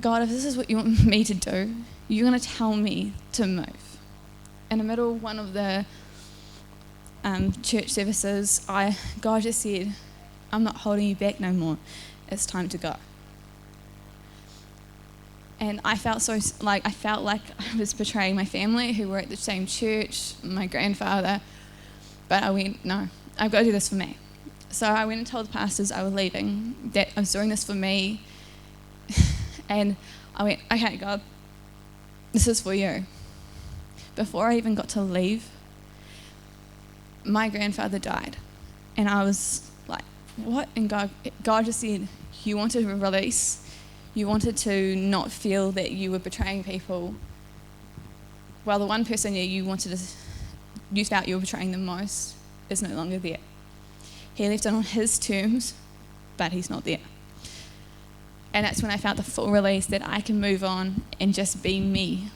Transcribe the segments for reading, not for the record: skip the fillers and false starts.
God, if this is what you want me to do, you're going to tell me to move. In the middle of one of the church services, God just said, I'm not holding you back no more. It's time to go. And I felt like I was betraying my family who were at the same church, my grandfather. But I went, no, I've got to do this for me. So I went and told the pastors I was leaving, that I was doing this for me. And I went, okay, God, this is for you. Before I even got to leave, my grandfather died. And I was like, what? And God just said, you wanted to release. You wanted to not feel that you were betraying people. Well, the one person you felt you were betraying the most is no longer there. He left it on his terms, but he's not there. And that's when I felt the full release that I can move on and just be me.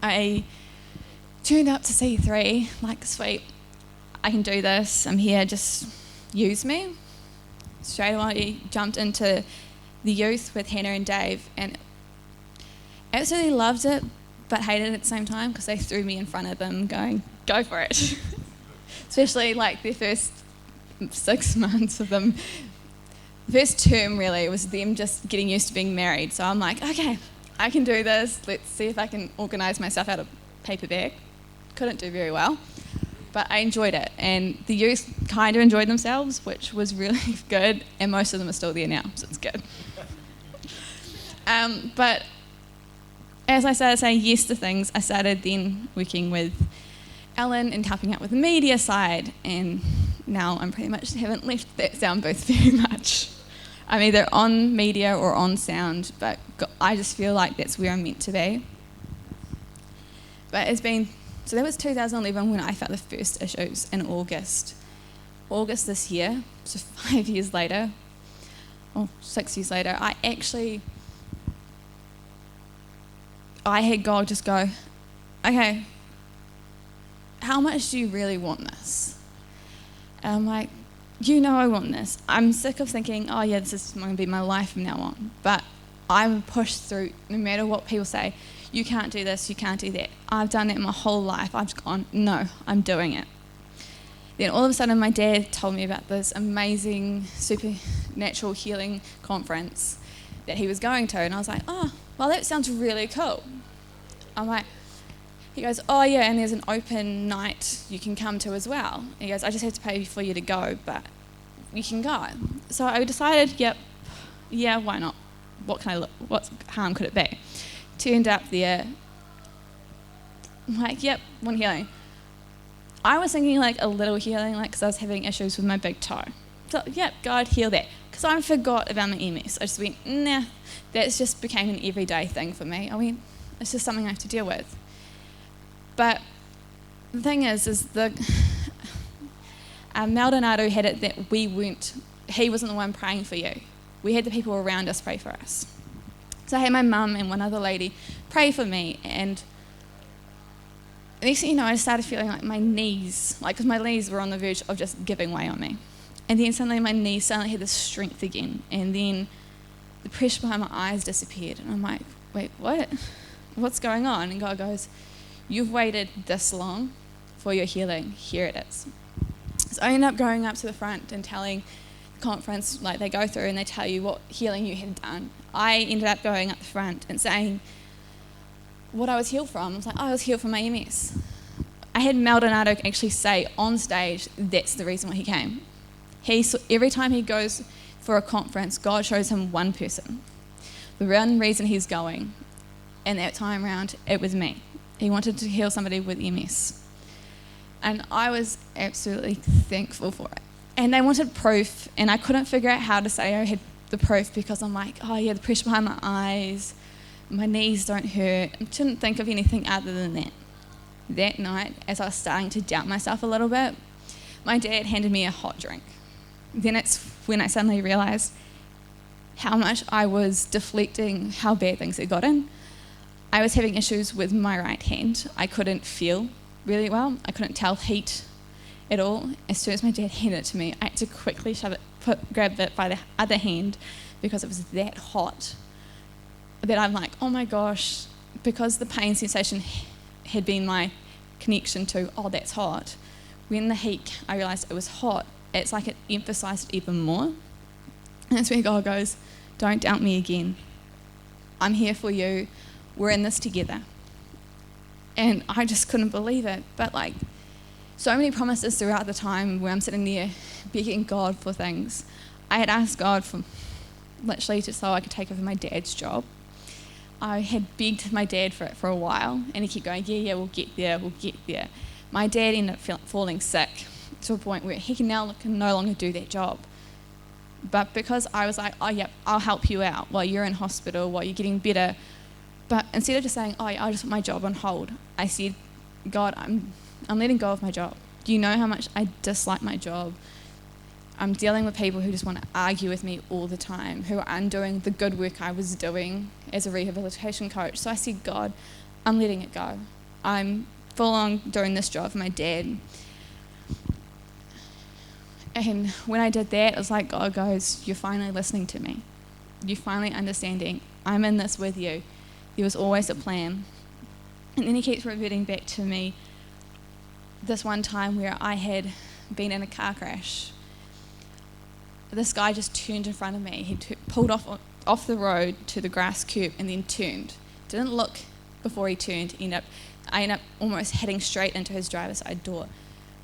I turned up to C3, like, sweet, I can do this, I'm here, just use me. Straight away jumped into the youth with Hannah and Dave, and absolutely loved it, but hated it at the same time because they threw me in front of them going, go for it. Especially like their first 6 months of them. The first term really was them just getting used to being married. So I'm like, okay, I can do this. Let's see if I can organise myself out of paper bag. Couldn't do very well, but I enjoyed it. And the youth kind of enjoyed themselves, which was really good. And most of them are still there now, so it's good. But as I started saying yes to things, I started then working with Ellen and helping out with the media side, and now I'm pretty much haven't left that sound booth very much. I'm either on media or on sound, but I just feel like that's where I'm meant to be. But so that was 2011 when I felt the first issues in August this year, so 5 years later, or 6 years later, I had God just go, okay, how much do you really want this? And I'm like, I want this. I'm sick of thinking, oh yeah, this is going to be my life from now on. But I would push through no matter what people say. You can't do this, you can't do that. I've done that my whole life. I've just gone, no, I'm doing it. Then all of a sudden my dad told me about this amazing supernatural healing conference that he was going to. And I was like, oh, well, that sounds really cool. He goes, oh yeah, and there's an open night you can come to as well. He goes, I just have to pay for you to go, but you can go. So I decided, yeah, why not? What harm could it be? Turned up there, I'm like, yep, one healing. I was thinking like a little healing, like because I was having issues with my big toe. So, yep, God, heal that. Because I forgot about my MS. I just went, nah, that's just became an everyday thing for me. I went, it's just something I have to deal with. But the thing is Maldonado had it that he wasn't the one praying for you. We had the people around us pray for us. So I had my mum and one other lady pray for me, and next thing you know, I started feeling like my knees, because my knees were on the verge of just giving way on me. And then suddenly my knees suddenly had this strength again, and then the pressure behind my eyes disappeared. And I'm like, wait, what? What's going on? And God goes, you've waited this long for your healing. Here it is. So I ended up going up to the front and telling the conference, like they go through and they tell you what healing you had done. I ended up going up the front and saying what I was healed from. I was like, I was healed from my MS. I had Maldonado actually say on stage, that's the reason why he came. Every time he goes for a conference, God shows him one person. The one reason he's going, and that time round, it was me. He wanted to heal somebody with MS. And I was absolutely thankful for it. And they wanted proof, and I couldn't figure out how to say I had the proof because I'm like, oh yeah, the pressure behind my eyes, my knees don't hurt. I couldn't think of anything other than that. That night, as I was starting to doubt myself a little bit, my dad handed me a hot drink. Then it's when I suddenly realised how much I was deflecting how bad things had gotten. I was having issues with my right hand. I couldn't feel really well. I couldn't tell heat at all. As soon as my dad handed it to me, I had to quickly grab it by the other hand because it was that hot. that I'm like, oh my gosh, because the pain sensation had been my connection to, oh, that's hot. When the heat, I realised it was hot, it's like it emphasised it even more. And that's where God goes, don't doubt me again. I'm here for you. We're in this together. And I just couldn't believe it. But like, so many promises throughout the time where I'm sitting there begging God for things. I had asked God for literally just so I could take over my dad's job. I had begged my dad for it for a while, and he kept going, yeah, we'll get there. My dad ended up falling sick to a point where he can no longer do that job. But because I was like, oh, yep, I'll help you out while you're in hospital, while you're getting better. But instead of just saying, oh, I just put my job on hold, I said, God, I'm letting go of my job. Do you know how much I dislike my job? I'm dealing with people who just want to argue with me all the time, who are undoing the good work I was doing as a rehabilitation coach. So I said, God, I'm letting it go. I'm full on doing this job for my dad. And when I did that, it was like God goes, you're finally listening to me. You're finally understanding. I'm in this with you. There was always a plan. And then he keeps reverting back to me this one time where I had been in a car crash. This guy just turned in front of me. He pulled off the road to the grass curb and then turned. Didn't look before he turned. I ended up almost heading straight into his driver's side door.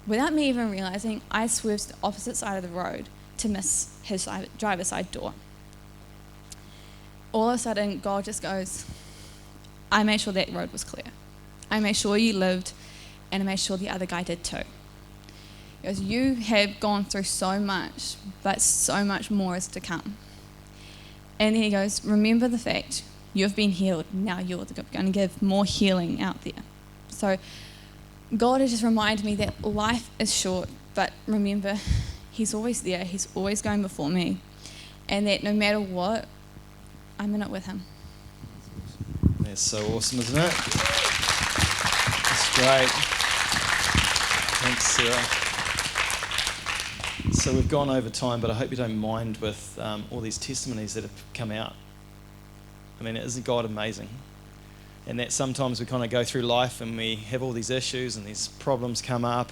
Without me even realising, I swerved to the opposite side of the road to miss his driver's side door. All of a sudden, God just goes, I made sure that road was clear. I made sure you lived, and I made sure the other guy did too. He goes, you have gone through so much, but so much more is to come. And then he goes, remember the fact you've been healed. Now you're going to give more healing out there. So God has just reminded me that life is short, but remember, he's always there. He's always going before me. And that no matter what, I'm in it with him. That's so awesome, isn't it? That's great. Thanks, Sarah. So we've gone over time, but I hope you don't mind with all these testimonies that have come out. I mean, isn't God amazing? And that sometimes we kind of go through life and we have all these issues and these problems come up,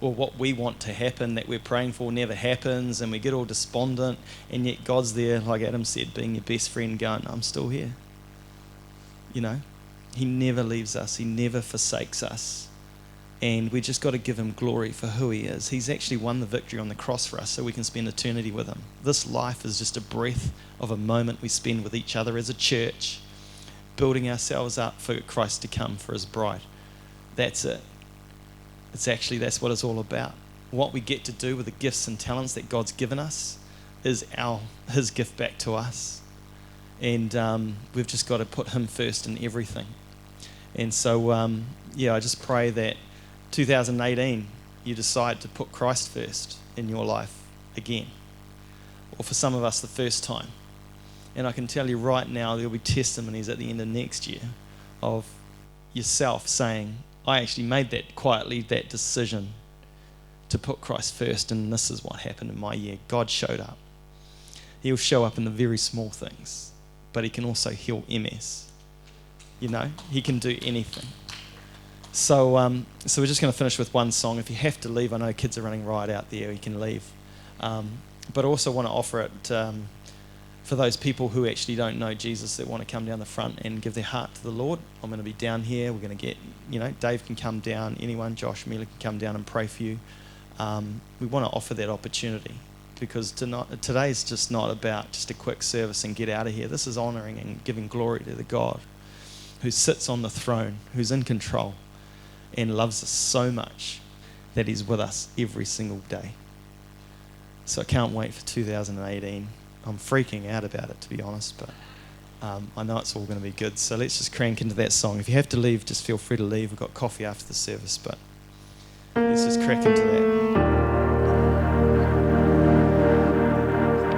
or what we want to happen that we're praying for never happens, and we get all despondent, and yet God's there, like Adam said, being your best friend, going, I'm still here. You know, he never leaves us. He never forsakes us. And we just got to give him glory for who he is. He's actually won the victory on the cross for us so we can spend eternity with him. This life is just a breath of a moment we spend with each other as a church, building ourselves up for Christ to come for his bride. That's it. That's what it's all about. What we get to do with the gifts and talents that God's given us is his gift back to us. And we've just got to put him first in everything. And so, I just pray that 2018, you decide to put Christ first in your life again. Or for some of us, the first time. And I can tell you right now, there'll be testimonies at the end of next year of yourself saying, I actually made that decision to put Christ first, and this is what happened in my year. God showed up. He'll show up in the very small things, but he can also heal MS. You know, he can do anything. So we're just going to finish with one song. If you have to leave, I know kids are running right out there, you can leave. But I also want to offer it for those people who actually don't know Jesus, that want to come down the front and give their heart to the Lord. I'm going to be down here. We're going to get, Dave can come down, anyone, Josh, Mila can come down and pray for you. We want to offer that opportunity, because today is just not about just a quick service and get out of here. This is honouring and giving glory to the God who sits on the throne, who's in control and loves us so much that he's with us every single day. So I can't wait for 2018. I'm freaking out about it, to be honest, but I know it's all going to be good. So let's just crank into that song. If you have to leave, just feel free to leave. We've got coffee after the service, but let's just crack into that.